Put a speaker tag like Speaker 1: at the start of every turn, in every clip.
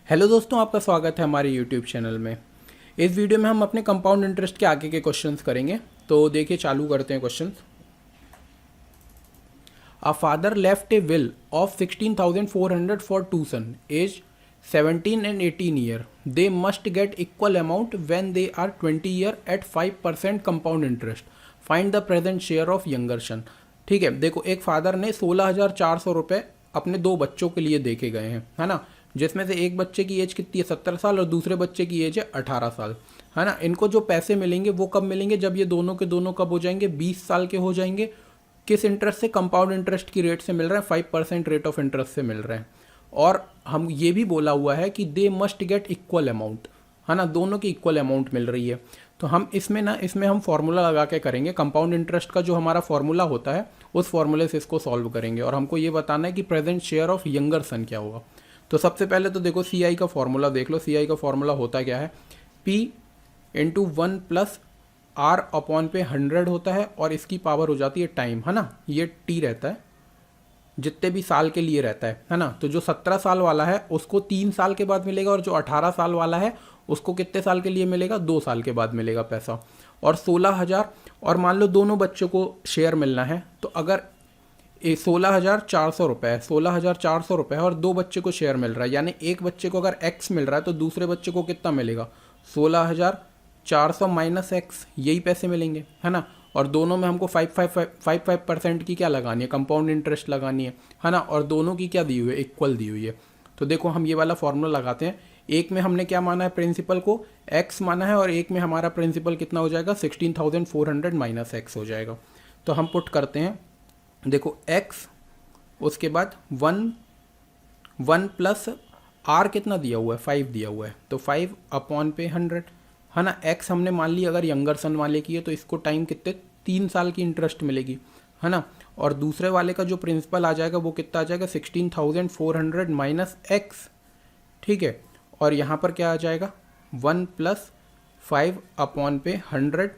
Speaker 1: Hello दोस्तों, आपका स्वागत है हमारे यूट्यूब चैनल में। इस वीडियो में हम अपने कंपाउंड इंटरेस्ट के आगे के क्वेश्चंस करेंगे। तो देखिए, चालू करते हैं questions. A father left a will of 16,400 for two son age 17 and 18 year. They must get equal amount when they are 20 year at 5% compound interest. Find the present share of younger son. ठीक है, देखो, एक father ने 16,400 रुपये अपने दो बच्चों के लिए देके गए हैं, है ना, जिसमें से एक बच्चे की एज कितनी है, 70 साल, और दूसरे बच्चे की एज है 18 साल, है ना। इनको जो पैसे मिलेंगे वो कब मिलेंगे? जब ये दोनों के दोनों कब हो जाएंगे? 20 साल के हो जाएंगे। किस इंटरेस्ट से? कंपाउंड इंटरेस्ट की रेट से मिल रहा है, 5% रेट ऑफ इंटरेस्ट से मिल रहे हैं। और हम ये भी बोला हुआ है कि दे मस्ट गेट इक्वल अमाउंट, है ना, दोनों की इक्वल अमाउंट मिल रही है। तो हम इसमें हम फॉर्मूला लगा के करेंगे। कंपाउंड इंटरेस्ट का जो हमारा फॉर्मूला होता है उस फॉर्मूले से इसको सॉल्व करेंगे, और हमको ये बताना है कि प्रेजेंट शेयर ऑफ यंगर सन क्या होगा। तो सबसे पहले तो देखो, सी आई का फॉर्मूला देख लो। सी आई का फॉर्मूला होता क्या है? P into 1 plus R upon पे 100 होता है, और इसकी पावर हो जाती है टाइम, है ना। ये T रहता है, जितने भी साल के लिए रहता है ना। तो जो 17 साल वाला है उसको 3 साल के बाद मिलेगा, और जो 18 साल वाला है उसको कितने साल के लिए मिलेगा? 2 साल के बाद मिलेगा पैसा। और 16,000, और मान लो दोनों बच्चों को शेयर मिलना है, तो अगर 16,400 रुपये है, 16,400 रुपये है, और दो बच्चे को शेयर मिल रहा है, यानी एक बच्चे को अगर x मिल रहा है तो दूसरे बच्चे को कितना मिलेगा? 16,400 माइनस एक्स, यही पैसे मिलेंगे, है ना। और दोनों में हमको 5% की क्या लगानी है? कंपाउंड इंटरेस्ट लगानी है ना। और दोनों की क्या दी हुई है? इक्वल दी हुई है। तो देखो, हम ये वाला फॉर्मूला लगाते हैं। एक में हमने क्या माना है? प्रिंसिपल को x माना है, और एक में हमारा प्रिंसिपल कितना हो जाएगा? 16,400 माइनस एक्स हो जाएगा। तो हम पुट करते हैं, देखो x, उसके बाद 1 प्लस r कितना दिया हुआ है? 5 दिया हुआ है, तो 5 अपॉन पे 100, है ना। x हमने मान ली अगर यंगर सन वाले की है तो इसको टाइम कितने? 3 साल की इंटरेस्ट मिलेगी, है ना। और दूसरे वाले का जो प्रिंसिपल आ जाएगा वो कितना आ जाएगा? 16,400 माइनस एक्स, ठीक है। और यहाँ पर क्या आ जाएगा? 1 प्लस 5 अपॉन पे 100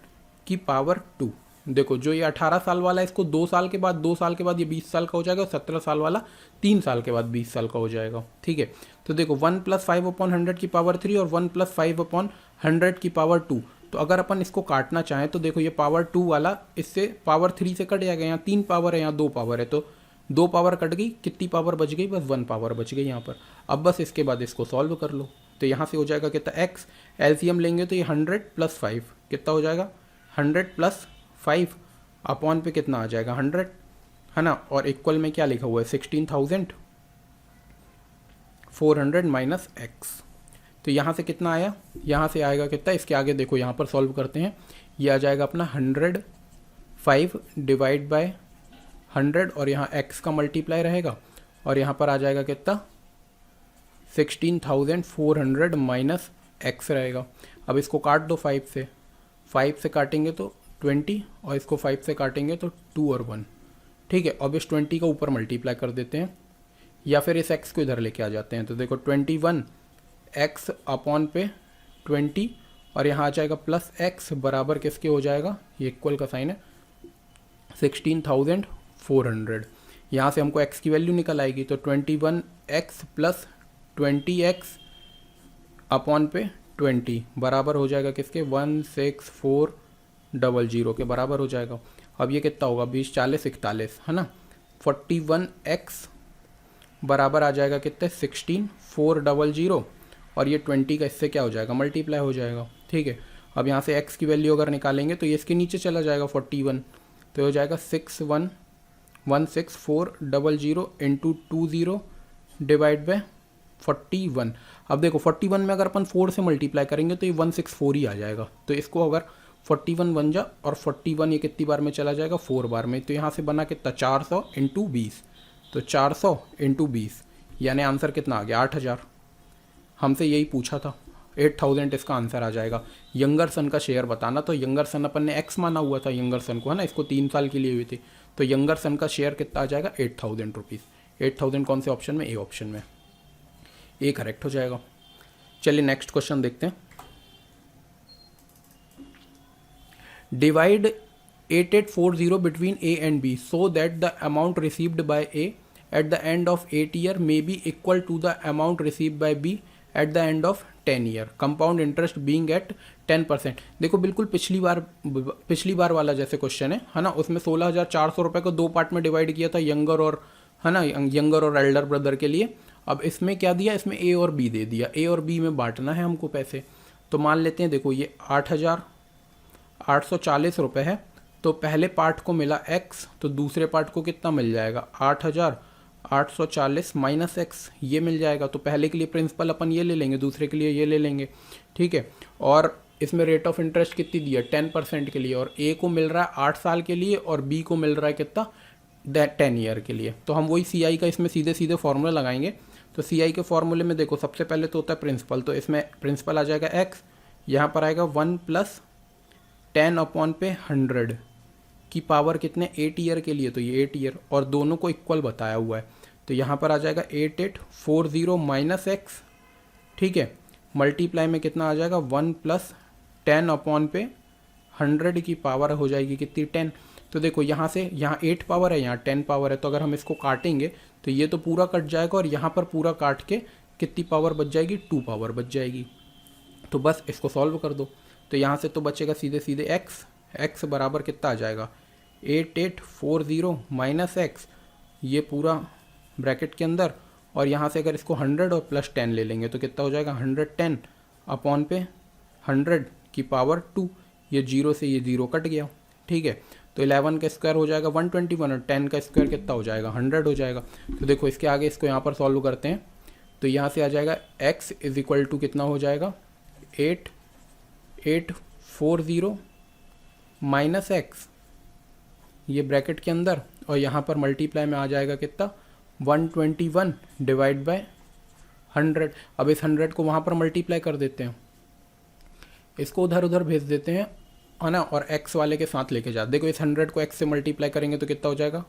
Speaker 1: की पावर 2। देखो, जो ये 18 साल वाला है इसको 2 साल के बाद, 2 साल के बाद ये 20 साल का हो जाएगा, और 17 साल वाला 3 साल के बाद 20 साल का हो जाएगा, ठीक है। तो देखो, 1 प्लस 5 अपॉन 100 की पावर 3 और 1 प्लस 5 अपॉन 100 की पावर 2। तो अगर अपन इसको काटना चाहें तो देखो, ये पावर 2 वाला इससे पावर 3 से कट जाएगा। यहाँ 3 पावर है, यहाँ 2 पावर है, तो 2 पावर कट गई, कितनी पावर बच गई? बस 1 पावर बच गई यहाँ पर। अब बस इसके बाद इसको सॉल्व कर लो। तो यहाँ से हो जाएगा कितना? एक्स, एलसीएम लेंगे तो ये 100 प्लस 5 कितना हो जाएगा? 100 प्लस 5 अपॉन पे कितना आ जाएगा? 100, है ना। और इक्वल में क्या लिखा हुआ है? 16,400 माइनस एक्स। तो यहाँ से कितना आया? यहाँ से आएगा कितना? इसके आगे देखो, यहाँ पर सॉल्व करते हैं। ये आ जाएगा अपना 105 डिवाइड बाय 100, और यहाँ x का मल्टीप्लाई रहेगा, और यहाँ पर आ जाएगा कितना? 16,400 माइनस एक्स रहेगा। अब इसको काट दो 5 से, 5 से काटेंगे तो 20, और इसको 5 से काटेंगे तो 2 और 1, ठीक है। अब इस 20 का ऊपर मल्टीप्लाई कर देते हैं, या फिर इस x को इधर लेके आ जाते हैं। तो देखो, 21 x अपॉन पे 20, और यहाँ आ जाएगा प्लस x बराबर किसके हो जाएगा? ये इक्वल का साइन है, 16,400। यहाँ से हमको x की वैल्यू निकल आएगी, तो 21x प्लस 20x अपॉन पे 20 बराबर हो जाएगा किसके? 16400 के बराबर हो जाएगा। अब ये कितना होगा? 20, 40, 41, है ना। 41x बराबर आ जाएगा कितने? 16,400, और ये 20 का इससे क्या हो जाएगा? मल्टीप्लाई हो जाएगा, ठीक है। अब यहाँ से x की वैल्यू अगर निकालेंगे तो ये इसके नीचे चला जाएगा 41, तो हो जाएगा 16400 इंटू 20 डिवाइड बाय 41। अब देखो, 41 में अगर अपन 4 से मल्टीप्लाई करेंगे तो ये 164 ही आ जाएगा। तो इसको अगर 41 बन जा, और 41 ये कितनी बार में चला जाएगा? 4 बार में। तो यहाँ से बना कितना? 400 इंटू 20, तो 400 इंटू 20 यानी आंसर कितना आ गया? 8,000। हमसे यही पूछा था, 8,000 इसका आंसर आ जाएगा। यंगर सन का शेयर बताना, तो यंगर सन अपन ने एक्स माना हुआ था यंगर सन को, है ना, इसको 3 साल के लिए हुई थी। तो यंगर सन का शेयर कितना आ जाएगा? 8,000 रुपीज़। 8,000 कौन से ऑप्शन में? ए ऑप्शन में। ए करेक्ट हो जाएगा। चलिए नेक्स्ट क्वेश्चन देखते हैं। Divide 8840 between A and B so that the amount received by A at the end of 8 year may be equal to the amount received by B at the end of 10 year, compound interest being at 10%। देखो बिल्कुल पिछली बार वाला जैसे question है ना, उसमें 16,400 रुपये को 2 पार्ट में डिवाइड किया था, यंगर और है ना, यंगर और एल्डर ब्रदर के लिए। अब इसमें क्या दिया, इसमें ए और बी दे दिया, ए और बी में बांटना है हमको पैसे। तो मान लेते हैं, देखो ये 8,840 रुपये है, तो पहले पार्ट को मिला x, तो दूसरे पार्ट को कितना मिल जाएगा, 8,840 माइनस एक्स, ये मिल जाएगा। तो पहले के लिए प्रिंसिपल अपन ये ले लेंगे, दूसरे के लिए ये ले लेंगे, ठीक है। और इसमें रेट ऑफ इंटरेस्ट कितनी दी है, 10% के लिए, और ए को मिल रहा है 8 साल के लिए और बी को मिल रहा है कितना, 10 ईयर के लिए। तो हम वही सी आई का इसमें सीधे सीधे फॉर्मूला लगाएंगे। तो सी आई के फॉर्मूले में देखो सबसे पहले तो होता है प्रिंसिपल, तो इसमें प्रिंसिपल आ जाएगा एक्स, यहाँ पर आएगा 1 + 10/100 की पावर कितने, 8 ईयर के लिए, तो ये 8 ईयर, और दोनों को इक्वल बताया हुआ है। तो यहाँ पर आ जाएगा 8840 माइनस एक्स, ठीक है, मल्टीप्लाई में कितना आ जाएगा, 1 + 10/100 की पावर हो जाएगी कितनी, 10। तो देखो यहाँ से, यहाँ 8 पावर है, यहाँ 10 पावर है, तो अगर हम इसको काटेंगे तो ये तो पूरा कट जाएगा, और यहाँ पर पूरा काट के कितनी पावर बच जाएगी, 2 पावर बच जाएगी। तो बस इसको सॉल्व कर दो, तो यहाँ से तो बचेगा सीधे सीधे x बराबर कितना आ जाएगा, 8840 माइनस एक्स, ये पूरा ब्रैकेट के अंदर, और यहाँ से अगर इसको 100 और प्लस 10 ले लेंगे तो कितना हो जाएगा, 110/100 की पावर 2, ये 0 से ये 0 कट गया, ठीक है। तो 11 का स्क्वायर हो जाएगा 121, और 10 का स्क्वायर कितना हो जाएगा, 100 हो जाएगा। तो देखो इसके आगे इसको यहाँ पर सॉल्व करते हैं, तो यहाँ से आ जाएगा x = कितना हो जाएगा, 8840 माइनस एक्स, ये ब्रैकेट के अंदर, और यहाँ पर मल्टीप्लाई में आ जाएगा कितना, 121 डिवाइड बाय 100। अब इस 100 को वहाँ पर मल्टीप्लाई कर देते हैं, इसको उधर उधर भेज देते हैं, है ना, और x वाले के साथ लेके जाते। देखो इस 100 को x से मल्टीप्लाई करेंगे तो कितना हो जाएगा,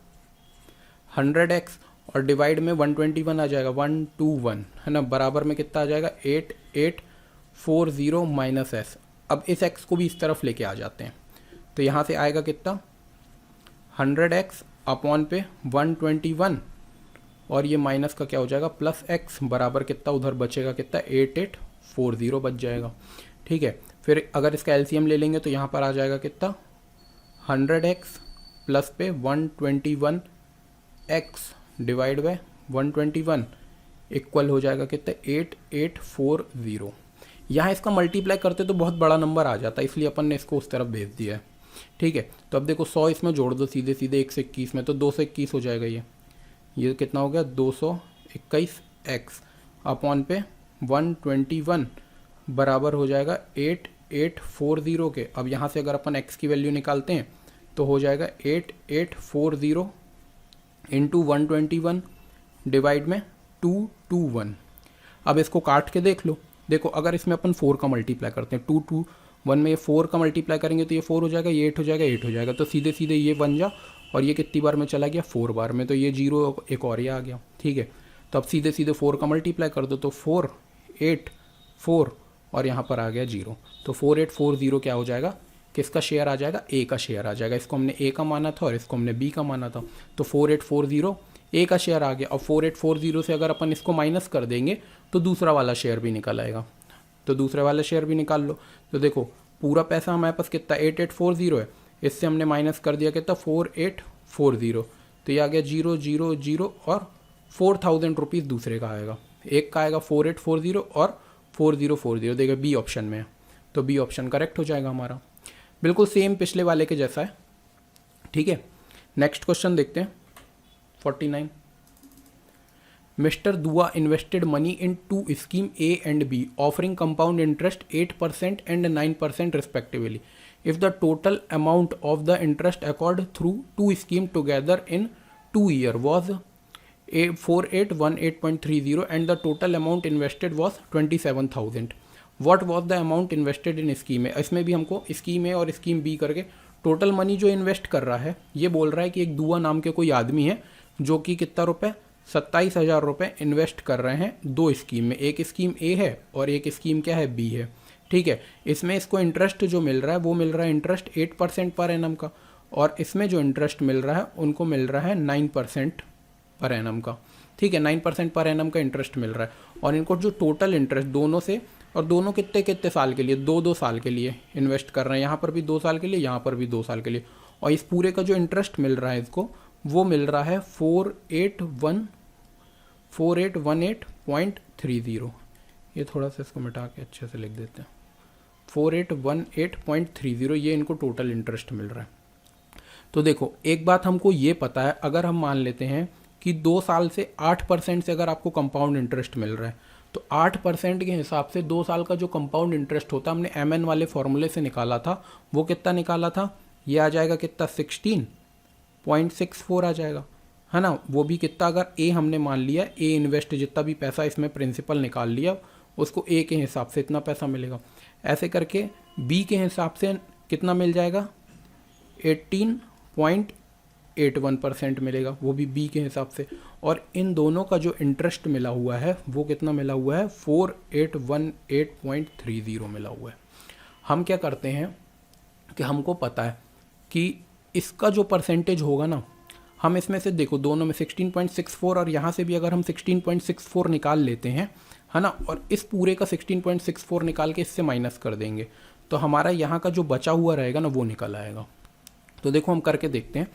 Speaker 1: 100x, और डिवाइड में 121 आ जाएगा, 121, है ना, बराबर में कितना आ जाएगा, 8840 माइनस एस। अब इस x को भी इस तरफ लेके आ जाते हैं, तो यहाँ से आएगा कितना, 100x/121, और ये माइनस का क्या हो जाएगा, प्लस x, बराबर कितना उधर बचेगा, कितना 8840 बच जाएगा, ठीक है। फिर अगर इसका एलसीएम ले लेंगे तो यहाँ पर आ जाएगा कितना, 100x प्लस पे 121x डिवाइड बाय 121 इक्वल हो जाएगा कितना, 8840। यहाँ इसका मल्टीप्लाई करते तो बहुत बड़ा नंबर आ जाता है, इसलिए अपन ने इसको उस तरफ भेज दिया है, ठीक है। तो अब देखो 100 इसमें जोड़ दो सीधे सीधे 1 से 21 में, तो 221 हो जाएगा, ये कितना हो गया, 221x अपॉन पे 121 बराबर हो जाएगा 8840 के। अब यहाँ से अगर अपन x की वैल्यू निकालते हैं तो हो जाएगा 8840 इंटू 121 डिवाइड में 221। अब इसको काट के देख लो, देखो अगर इसमें अपन 4 का मल्टीप्लाई करते हैं, 221 में ये 4 का मल्टीप्लाई करेंगे तो ये 4 हो जाएगा, ये 8 हो जाएगा, 8 हो जाएगा, तो सीधे सीधे ये बन जा, और ये कितनी बार में चला गया, 4 बार में, तो ये 0 एक और ये आ गया, ठीक है। तो अब सीधे सीधे 4 का मल्टीप्लाई कर दो, तो 4 8 4 और यहाँ पर आ गया 0, तो 4840 क्या हो जाएगा, किसका शेयर आ जाएगा, ए का शेयर आ जाएगा। इसको हमने ए का माना था और इसको हमने बी का माना था, तो 4840 ए का शेयर आ गया। अब 4840 से अगर अपन इसको माइनस कर देंगे तो दूसरा वाला शेयर भी निकल आएगा, तो दूसरे वाला शेयर भी निकाल लो। तो देखो पूरा पैसा हमारे पास कितना 8840 है, इससे हमने माइनस कर दिया कितना 4840, तो ये आ गया 000 और 4000 रुपीज़ दूसरे का आएगा, एक का आएगा 4840 और 4040, देखिए बी ऑप्शन में है, तो बी ऑप्शन करेक्ट हो जाएगा हमारा, बिल्कुल सेम पिछले वाले के जैसा है, ठीक है। नेक्स्ट क्वेश्चन देखते हैं 49। Mr. Dua invested money in 2 schemes A and B, offering compound interest 8% and 9% respectively. If the total amount of the interest accrued through 2 schemes together in 2 years was 4818.30 and the total amount invested was 27,000, what was the amount invested in scheme A? इसमें भी हमको scheme ए और scheme B करके total money जो invest कर रहा है, ये बोल रहा है कि एक दुआ नाम के कोई आदमी है जो कि कितना रुपए 27,000 रुपये इन्वेस्ट कर रहे हैं 2 स्कीम में, एक स्कीम ए है और एक स्कीम क्या है, बी है, ठीक है। इसमें इसको इंटरेस्ट जो मिल रहा है वो मिल रहा है इंटरेस्ट 8% पर एनम का, और इसमें जो इंटरेस्ट मिल रहा है उनको मिल रहा है 9% पर एनम का, ठीक है, 9% पर एनम का इंटरेस्ट मिल रहा है। और इनको जो टोटल इंटरेस्ट दोनों से, और दोनों कितने कितने साल के लिए, 2-2 साल के लिए इन्वेस्ट कर रहे हैं, यहाँ पर भी 2 साल के लिए, यहाँ पर भी 2 साल के लिए। और इस पूरे का जो इंटरेस्ट मिल रहा है इसको, वो मिल रहा है 4818.30। ये थोड़ा सा इसको मिटा के अच्छे से लिख देते हैं, 4818.30, ये इनको टोटल इंटरेस्ट मिल रहा है। तो देखो एक बात हमको ये पता है, अगर हम मान लेते हैं कि 2 साल से 8% से अगर आपको कंपाउंड इंटरेस्ट मिल रहा है, तो 8% के हिसाब से 2 साल का जो कंपाउंड इंटरेस्ट होता है, हमने MN वाले फॉर्मूले से निकाला था, वो कितना निकाला था, ये आ जाएगा कितना, 16.64 आ जाएगा, है ना। वो भी कितना, अगर A हमने मान लिया, A इन्वेस्ट जितना भी पैसा इसमें प्रिंसिपल निकाल लिया, उसको A के हिसाब से इतना पैसा मिलेगा। ऐसे करके B के हिसाब से कितना मिल जाएगा, 18.81% मिलेगा, वो भी B के हिसाब से। और इन दोनों का जो इंटरेस्ट मिला हुआ है वो कितना मिला हुआ है, 4818.30 मिला हुआ है। हम क्या करते हैं कि हमको पता है कि इसका जो परसेंटेज होगा ना, हम इसमें से देखो दोनों में 16.64 और यहाँ से भी अगर हम 16.64 निकाल लेते हैं, है ना, और इस पूरे का 16.64 निकाल के इससे माइनस कर देंगे, तो हमारा यहाँ का जो बचा हुआ रहेगा ना वो निकल आएगा। तो देखो हम करके देखते हैं।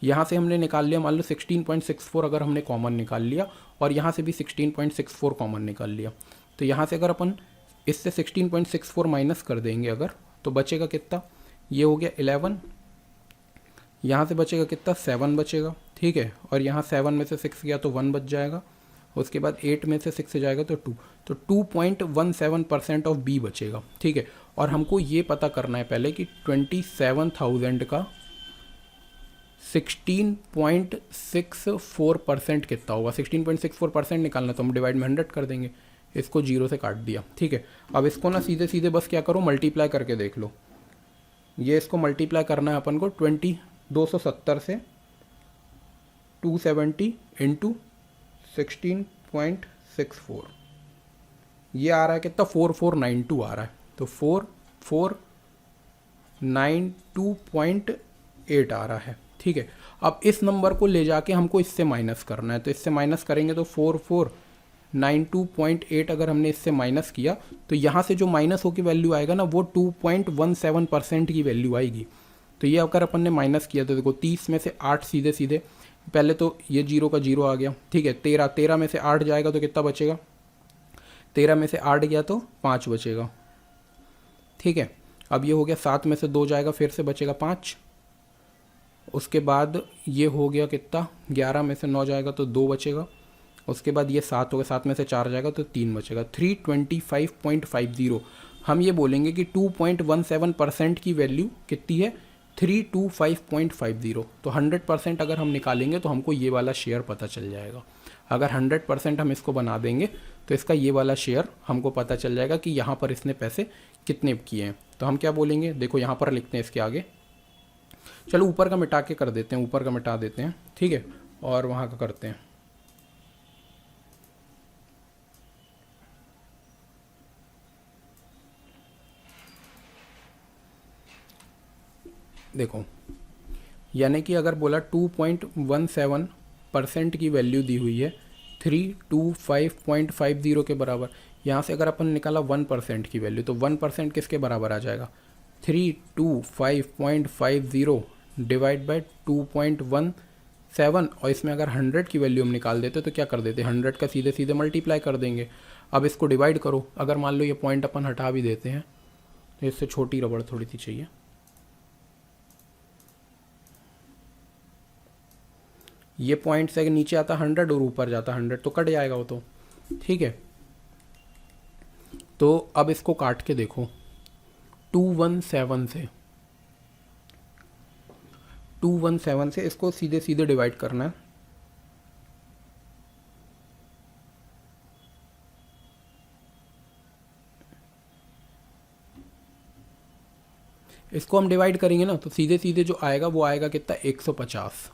Speaker 1: यहाँ से हमने निकाल लिया, मान लो 16.64 अगर हमने कॉमन निकाल लिया, और यहाँ से भी 16.64 कॉमन निकाल लिया, तो यहाँ से अगर अपन इससे 16.64 माइनस कर देंगे अगर, तो बचेगा कितना, ये हो गया 11, यहाँ से बचेगा कितना, 7 बचेगा, ठीक है। और यहाँ 7 में से 6 गया तो 1 बच जाएगा, उसके बाद 8 में से 6 जाएगा तो 2, तो 2.17% ऑफ B बचेगा, ठीक है। और हमको ये पता करना है पहले कि 27,000 का 16.64% कितना होगा। 16.64% निकालना, तो हम डिवाइड में 100 कर देंगे, इसको 0 से काट दिया, ठीक है। अब इसको ना सीधे सीधे बस क्या करो, मल्टीप्लाई करके देख लो। ये इसको मल्टीप्लाई करना है अपन को 270 से 270 इंटू 16.64, ये आ रहा है कितना, 4492 आ रहा है, तो 4492.8 आ रहा है, ठीक है। अब इस नंबर को ले जाके हमको इससे माइनस करना है, तो इससे माइनस करेंगे तो 4492.8 अगर हमने इससे माइनस किया, तो यहाँ से जो माइनस होकर वैल्यू आएगा ना वो 2.17% की वैल्यू आएगी। तो ये अगर अपन ने माइनस किया तो देखो 30 में से 8 सीधे सीधे, पहले तो ये 0 का 0 आ गया, ठीक है। 13 में से 8 जाएगा तो कितना बचेगा, 13 में से 8 गया तो 5 बचेगा, ठीक है। अब ये हो गया, 7 में से 2 जाएगा फिर से बचेगा 5, उसके बाद ये हो गया कितना, 11 में से 9 जाएगा तो 2 बचेगा, उसके बाद ये 7 हो गया, 7 में से 4 जाएगा तो 3 बचेगा, 325.50। हम ये बोलेंगे कि 2.17% की वैल्यू कितनी है, 325.50। तो 100% अगर हम निकालेंगे तो हमको ये वाला शेयर पता चल जाएगा। अगर 100% हम इसको बना देंगे तो इसका ये वाला शेयर हमको पता चल जाएगा कि यहाँ पर इसने पैसे कितने किए हैं। तो हम क्या बोलेंगे, देखो यहाँ पर लिखते हैं इसके आगे, चलो ऊपर का मिटा के कर देते हैं, ऊपर का मिटा देते हैं, ठीक है, और वहाँ का करते हैं। देखो यानी कि अगर बोला 2.17% की वैल्यू दी हुई है 325.50 के बराबर, यहाँ से अगर अपन निकाला 1% की वैल्यू तो 1% किसके बराबर आ जाएगा, 325.50 डिवाइड बाई 2.17, और इसमें अगर 100 की वैल्यू हम निकाल देते तो क्या कर देते, 100 का सीधे सीधे मल्टीप्लाई कर देंगे। अब इसको डिवाइड करो, अगर मान लो ये पॉइंट अपन हटा भी देते हैं तो इससे छोटी रबड़ थोड़ी सी चाहिए, ये पॉइंट से नीचे आता 100 और ऊपर जाता 100 तो कट जाएगा वो तो, ठीक है। तो अब इसको काट के देखो, 217 से इसको सीधे सीधे डिवाइड करना है, इसको हम डिवाइड करेंगे ना तो सीधे सीधे जो आएगा वो आएगा कितना, 150,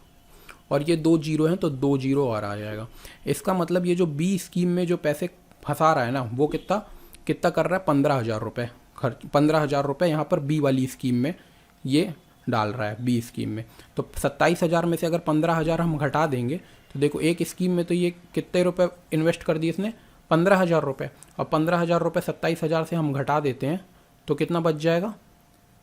Speaker 1: और ये 2 जीरो हैं तो 2 जीरो और आ जाएगा। इसका मतलब ये जो बी स्कीम में जो पैसे फंसा रहा है ना वो कितना कर रहा है, 15,000 रुपये खर्च, 15,000 रुपये यहाँ पर बी वाली स्कीम में ये डाल रहा है, बी स्कीम में। तो 27,000 में से अगर 15,000 हम घटा देंगे तो देखो एक स्कीम में तो ये कितने रुपए इन्वेस्ट कर दिए इसने, 15,000 रुपये। अब 15,000 रुपये 27,000 से हम घटा देते हैं तो कितना बच जाएगा,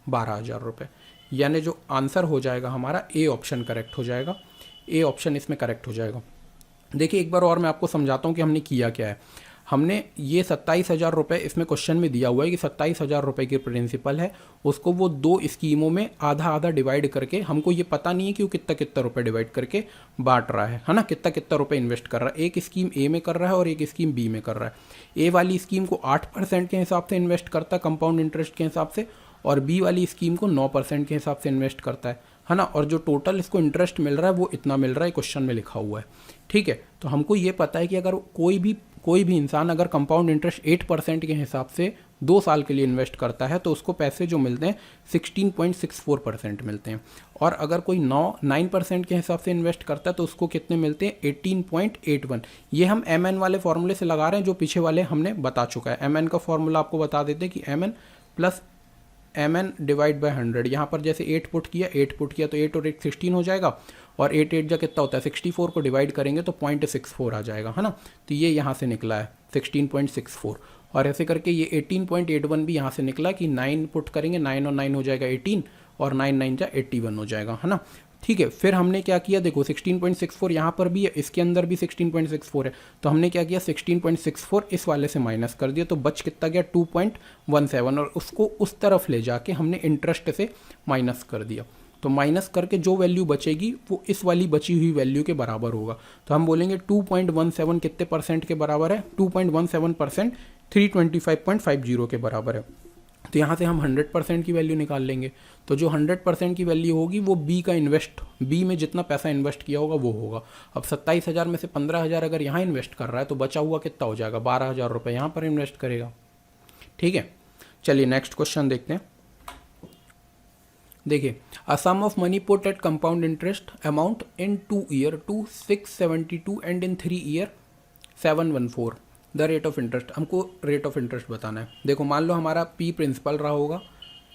Speaker 1: 12,000 रुपये। यानी जो आंसर हो जाएगा हमारा ए ऑप्शन करेक्ट हो जाएगा, ए ऑप्शन इसमें करेक्ट हो जाएगा। देखिए एक बार और मैं आपको समझाता हूँ कि हमने किया क्या है। हमने ये 27,000 रुपये इसमें क्वेश्चन में दिया हुआ है कि 27,000 रुपये की प्रिंसिपल है, उसको वो 2 स्कीमों में आधा आधा डिवाइड करके, हमको ये पता नहीं है कि वो कितना कितना रुपये डिवाइड करके बांट रहा है ना, कितना कितना रुपये इन्वेस्ट कर रहा है। एक स्कीम ए में कर रहा है और एक स्कीम बी में कर रहा है। ए वाली स्कीम को 8% के हिसाब से इन्वेस्ट करता है कंपाउंड इंटरेस्ट के हिसाब से, और बी वाली स्कीम को 9% के हिसाब से इन्वेस्ट करता है ना। और जो टोटल इसको इंटरेस्ट मिल रहा है वो इतना मिल रहा है, क्वेश्चन में लिखा हुआ है। ठीक है, तो हमको ये पता है कि अगर कोई भी इंसान अगर कंपाउंड इंटरेस्ट 8% के हिसाब से 2 साल के लिए इन्वेस्ट करता है तो उसको पैसे जो मिलते हैं 16.64% मिलते हैं। और अगर कोई 9% के हिसाब से इन्वेस्ट करता है तो उसको कितने मिलते हैं, 18.81। ये हम MN वाले फॉर्मूले से लगा रहे हैं जो पीछे वाले हमने बता चुका है। MN का फॉर्मूला आपको बता देते हैं कि MN plus MN divide by 100। यहाँ पर जैसे 8 पुट किया तो 8 और 8 16 हो जाएगा, और 8 8 जा कितना होता है 64 को डिवाइड करेंगे तो 0.64 आ जाएगा, है ना। तो ये यहाँ से निकला है 16.64, और ऐसे करके ये 18.81 भी यहाँ से निकला कि 9 पुट करेंगे, 9 और 9 हो जाएगा 18, और 9 9 जा 81 हो जाएगा, है ना। ठीक है, फिर हमने क्या किया, देखो 16.64 यहाँ पर भी है, इसके अंदर भी 16.64 है, तो हमने क्या किया 16.64 इस वाले से माइनस कर दिया, तो बच कितना गया 2.17, और उसको उस तरफ ले जाके हमने इंटरेस्ट से माइनस कर दिया। तो माइनस करके जो वैल्यू बचेगी वो इस वाली बची हुई वैल्यू के बराबर होगा। तो हम बोलेंगे 2.17 कितने परसेंट के बराबर है, 2.17% 325.50 के बराबर है। तो यहाँ से हम 100% की वैल्यू निकाल लेंगे। तो जो 100% की वैल्यू होगी वो बी में जितना पैसा इन्वेस्ट किया होगा वो होगा। अब 27,000 में से 15,000 अगर यहाँ इन्वेस्ट कर रहा है तो बचा हुआ कितना हो जाएगा, 12,000 रुपये यहाँ पर इन्वेस्ट करेगा। ठीक है, चलिए नेक्स्ट क्वेश्चन देखते हैं। देखिए, a sum of money put at compound interest amount in 2 year to 672 and in 3 year 714 the rate of interest. हमको रेट ऑफ इंटरेस्ट बताना है। देखो मान लो हमारा पी प्रिंसिपल रहा होगा,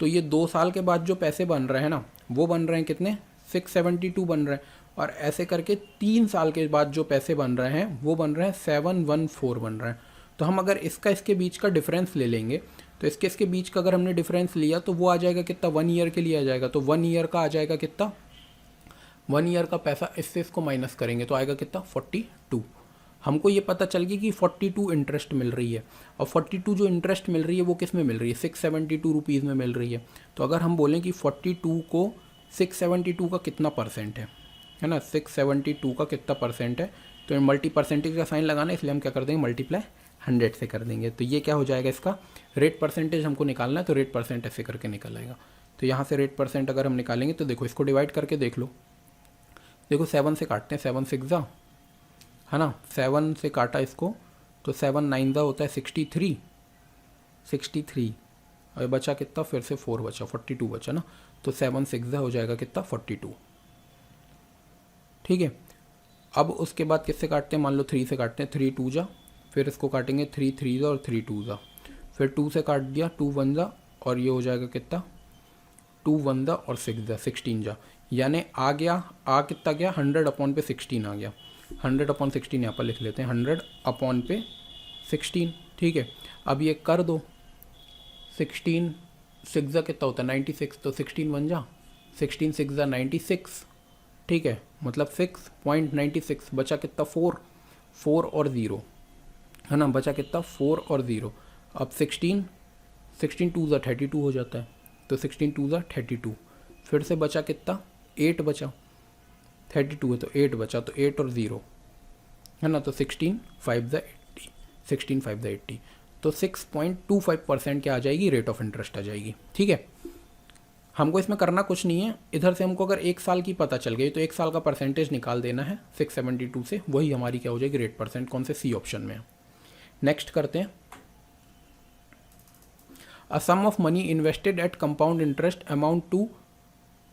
Speaker 1: तो ये 2 साल के बाद जो पैसे बन रहे हैं ना वो बन रहे हैं कितने, 672 बन रहे हैं, और ऐसे करके 3 साल के बाद जो पैसे बन रहे हैं वो बन रहे हैं 714 बन रहे हैं। तो हम अगर इसके बीच का डिफरेंस ले लेंगे, तो इसके बीच का अगर हमने डिफरेंस लिया तो वो आ जाएगा कितना, 1 ईयर के लिए आ जाएगा। तो 1 ईयर का आ जाएगा कितना, 1 ईयर का पैसा इससे इसको माइनस करेंगे तो आएगा कितना, 42। हमको ये पता चल गया कि 42 इंटरेस्ट मिल रही है। और 42 जो इंटरेस्ट मिल रही है वो किस में मिल रही है, 672 रुपीज़ में मिल रही है। तो अगर हम बोलें कि 42 को 672 का कितना परसेंट है ना, 672 का कितना परसेंट है, तो मल्टी परसेंटेज का साइन लगाना है, इसलिए हम क्या कर देंगे, मल्टीप्लाई 100 से कर देंगे। तो ये क्या हो जाएगा, इसका रेट परसेंटेज हमको निकालना है, तो रेट परसेंट ऐसे करके निकल आएगा। तो यहाँ से रेट परसेंट अगर हम निकालेंगे तो देखो इसको डिवाइड करके देख लो, देखो 7 से काटते हैं, 7 6 जा, है ना, 7 से काटा इसको तो 7 9 जा होता है 63, और बचा कितना, फिर से 4 बचा, 42 बचा ना, तो 7 6 जा हो जाएगा कितना, 42। ठीक है, अब उसके बाद किससे काटते हैं, मान लो 3 से काटते हैं, 3 2 जा, फिर इसको काटेंगे 3 3 जा और 3 2 जा, फिर 2 से काट दिया, 2 1 जा, और ये हो जाएगा कितना, 2 1 जा और 6 जा, 16 जा, यानी आ कितना गया, 100/16 आ गया। 100/16 यहाँ पर लिख लेते हैं, 100/16। ठीक है, अब ये कर दो, 16 6 जा कितना होता है, 96, तो 16 1 जा, 16 6 जा 96। ठीक है, मतलब 6.96, बचा कितना, 4 और 0, है ना, बचा कितना, 4 और 0। अब 16 2 जा 32 हो जाता है, तो 16 2 जा 32, फिर से बचा कितना, 8 बचा, 32 है तो 8 बचा, तो 8 और 0, है ना, तो 16 5 जा 80, 16 5 जा 80, तो 6.25% क्या आ जाएगी, रेट ऑफ इंटरेस्ट आ जाएगी। ठीक है, हमको इसमें करना कुछ नहीं है, इधर से हमको अगर 1 साल की पता चल गई तो 1 साल का परसेंटेज निकाल देना है 672 से, वही हमारी क्या हो जाएगी, रेट परसेंट, कौन से, सी ऑप्शन में है। नेक्स्ट करते हैं, a sum of money invested at compound interest amount to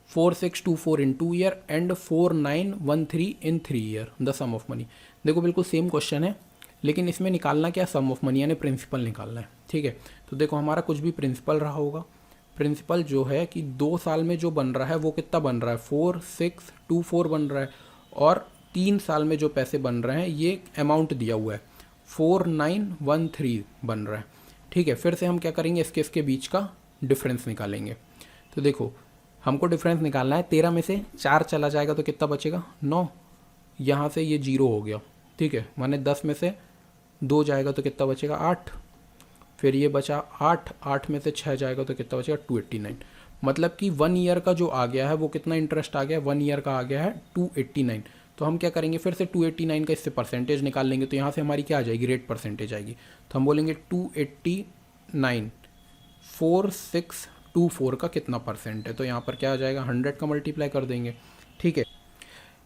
Speaker 1: 4624 in 2 year and 4913 in 3 year the sum of money. देखो बिल्कुल सेम क्वेश्चन है, लेकिन इसमें निकालना क्या, सम ऑफ मनी यानी प्रिंसिपल निकालना है। ठीक है, तो देखो हमारा कुछ भी प्रिंसिपल रहा होगा, प्रिंसिपल जो है कि 2 साल में जो बन रहा है वो कितना बन रहा है, 4624 बन रहा है, और 3 साल में जो पैसे बन रहे हैं ये अमाउंट दिया हुआ है 4913 बन रहा है। ठीक है, फिर से हम क्या करेंगे, इसके बीच का डिफरेंस निकालेंगे। तो देखो हमको डिफरेंस निकालना है, 13 में से 4 चला जाएगा तो कितना बचेगा 9, यहाँ से ये 0 हो गया। ठीक है, माने 10 में से 2 जाएगा तो कितना बचेगा 8, फिर ये बचा 8, 8 में से 6 जाएगा तो कितना बचेगा 289। मतलब कि 1 ईयर का जो आ गया है वो कितना इंटरेस्ट आ गया, 1 ईयर का आ गया है 289। तो हम क्या करेंगे, फिर से 289 का इससे परसेंटेज निकाल लेंगे, तो यहाँ से हमारी क्या आ जाएगी, रेट परसेंटेज आएगी। तो हम बोलेंगे 289 4624 का कितना परसेंट है, तो यहाँ पर क्या आ जाएगा 100 का मल्टीप्लाई कर देंगे। ठीक है,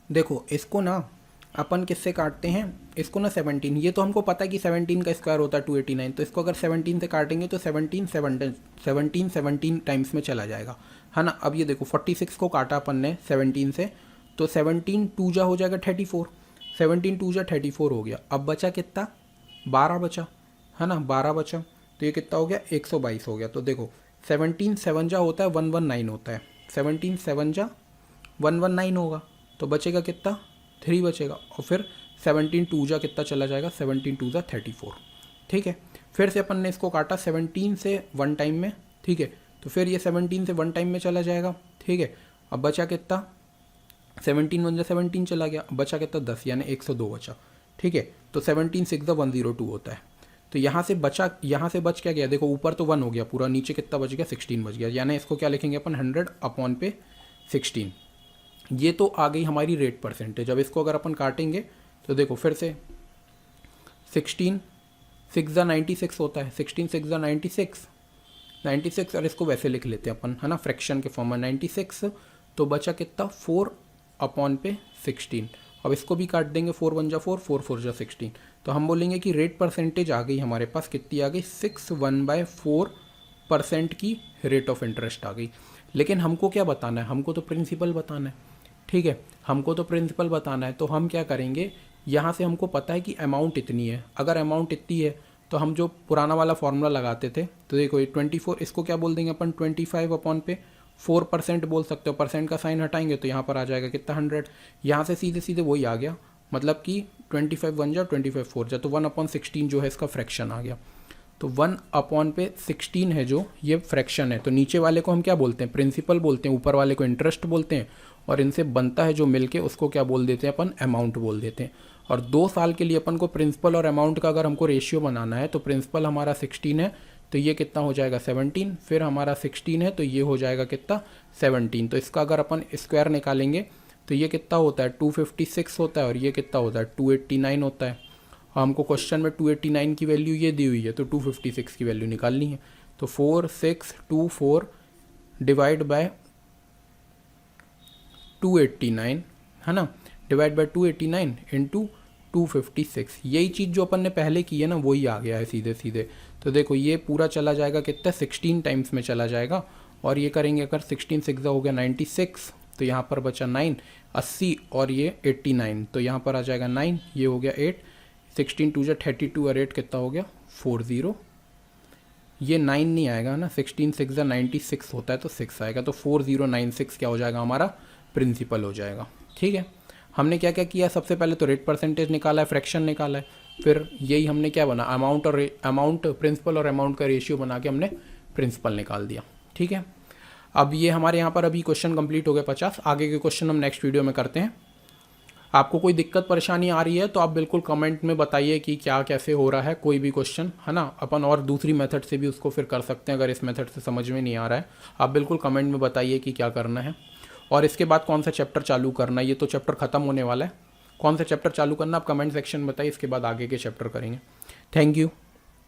Speaker 1: देखो इसको ना अपन किससे काटते हैं, इसको ना 17, ये तो हमको पता है कि 17 का स्क्वायर होता है 289, तो इसको अगर 17 से काटेंगे तो 17 टाइम्स में चला जाएगा, है ना। अब ये देखो 46 को काटा अपन ने 17 से, तो 17 2 जा हो जाएगा 34, 17 2 जा 34 हो गया। अब बचा कितना 12 बचा, है ना, 12 बचा, तो ये कितना हो गया 122 हो गया। तो देखो 17 7 जा होता है 119 होता है, 17 7 जा 119 होगा, तो बचेगा कितना 3 बचेगा। और फिर 17 2 जा कितना चला जाएगा, 17 2 जा 34। ठीक है, फिर से अपन ने इसको काटा 17 से 1 टाइम में। ठीक है, तो फिर ये 17 से 1 टाइम में चला जाएगा। ठीक है, अब बचा कितना 17 1 जा 17 चला गया, अब बचा कितना 10, यानी 102 बचा। ठीक है, तो 17 6 जा 102 होता है। तो यहाँ से बचा, यहाँ से बच क्या गया, देखो ऊपर तो 1 हो गया पूरा, नीचे कितना बच गया 16 बच गया, यानी इसको क्या लिखेंगे अपन 100 अपॉन पे 16। ये तो आ गई हमारी रेट परसेंटेज। अब इसको अगर अपन काटेंगे तो देखो फिर से 16 6 जा 96 होता है, 16 6 जा 96, और इसको वैसे लिख लेते हैं अपन, है ना, फ्रैक्शन के फॉर्म में 96। तो बचा कितना 4 अपॉन पे 16। अब इसको भी काट देंगे, 4 1 जा 4, 4 4 जा 16। तो हम बोलेंगे कि रेट परसेंटेज आ गई हमारे पास, कितनी आ गई 61/4% की रेट ऑफ इंटरेस्ट आ गई। लेकिन हमको क्या बताना है, हमको तो प्रिंसिपल बताना है। ठीक है, हमको तो प्रिंसिपल बताना है, तो हम क्या करेंगे, यहाँ से हमको पता है कि अमाउंट इतनी है। अगर अमाउंट इतनी है तो हम जो पुराना वाला फॉर्मूला लगाते थे, तो देखो ये 24, इसको क्या बोल देंगे अपन 25 अपॉन पे 4% बोल सकते हो, परसेंट का साइन हटाएंगे तो यहाँ पर आ जाएगा कितना 100। यहाँ से सीधे सीधे वही आ गया, मतलब कि 25 1 जा 25 4 जा, तो 1/16 जो है इसका फ्रैक्शन आ गया। तो 1/16 है जो ये फ्रैक्शन है, तो नीचे वाले को हम क्या बोलते हैं, प्रिंसिपल बोलते हैं, ऊपर वाले को इंटरेस्ट बोलते हैं, और इनसे बनता है जो मिलके उसको क्या बोल देते हैं अपन, अमाउंट बोल देते हैं। और 2 साल के लिए अपन को प्रिंसिपल और अमाउंट का अगर हमको रेशियो बनाना है, तो प्रिंसिपल हमारा 16 है तो ये कितना हो जाएगा 17, फिर हमारा 16 है तो ये हो जाएगा कितना 17। तो इसका अगर अपन स्क्वायर निकालेंगे तो ये कितना होता है 256 होता है, और ये कितना होता है 289 होता है। हमको क्वेश्चन में 289 की वैल्यू ये दी हुई है, तो 256 की वैल्यू निकालनी है। तो 4624 डिवाइड बाय 289, है ना, डिवाइड बाय 289 इंटू 256। यही चीज़ जो अपन ने पहले की है ना, वही आ गया है सीधे सीधे। तो देखो ये पूरा चला जाएगा कितना 16 टाइम्स में चला जाएगा, और ये करेंगे अगर 16 6 हो गया 96, तो यहाँ पर बचा 9 80, और ये 89, तो यहाँ पर आ जाएगा 9, ये हो गया 8, 16 2 जा 32, और 8 कितना हो गया 40। ये 9 नहीं आएगा ना, 16 6 जा 96 होता है तो 6 आएगा, तो 4096 क्या हो जाएगा हमारा प्रिंसिपल हो जाएगा। ठीक है, हमने क्या क्या किया, सबसे पहले तो रेट परसेंटेज निकाला है, फ्रैक्शन निकाला है, फिर यही हमने क्या बना अमाउंट प्रिंसिपल और अमाउंट का रेशियो बना के हमने प्रिंसिपल निकाल दिया। ठीक है, अब ये हमारे यहाँ पर अभी क्वेश्चन कंप्लीट हो गए 50। आगे के क्वेश्चन हम नेक्स्ट वीडियो में करते हैं। आपको कोई दिक्कत परेशानी आ रही है तो आप बिल्कुल कमेंट में बताइए कि क्या कैसे हो रहा है, कोई भी क्वेश्चन, है ना, अपन और दूसरी मेथड से भी उसको फिर कर सकते हैं। अगर इस मेथड से समझ में नहीं आ रहा है, आप बिल्कुल कमेंट में बताइए कि क्या करना है, और इसके बाद कौन सा चैप्टर चालू करना है। ये तो चैप्टर ख़त्म होने वाला है, कौन सा चैप्टर चालू करना आप कमेंट सेक्शन में बताइए, इसके बाद आगे के चैप्टर करेंगे। Thank you.